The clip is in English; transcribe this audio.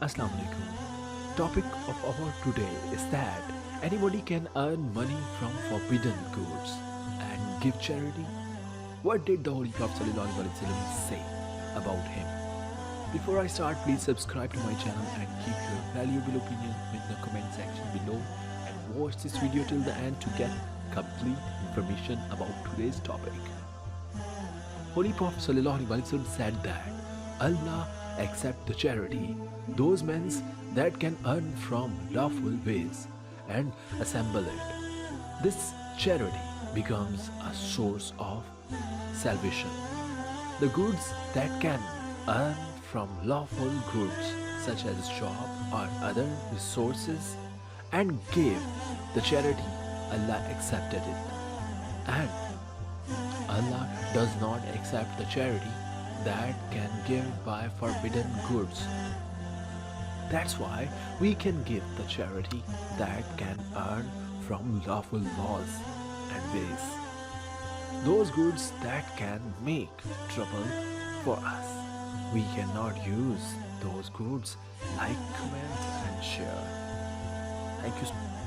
Assalamu alaikum. Topic of our today is that anybody can earn money from forbidden goods and give charity. What did the Holy Prophet ﷺ say about him? Before I start, please subscribe to my channel and keep your valuable opinion in the comment section below and watch this video till the end to get complete information about today's topic. Holy Prophet ﷺ said that Allah accept the charity, those men that can earn from lawful ways and assemble it. This charity becomes a source of salvation. The goods that can earn from lawful goods such as job or other resources and give the charity, Allah accepted it. And Allah does not accept the charity that can give by forbidden goods. That's why we can give the charity that can earn from lawful laws and ways. Those goods that can make trouble for us. We cannot use those goods like comment and share. Thank you.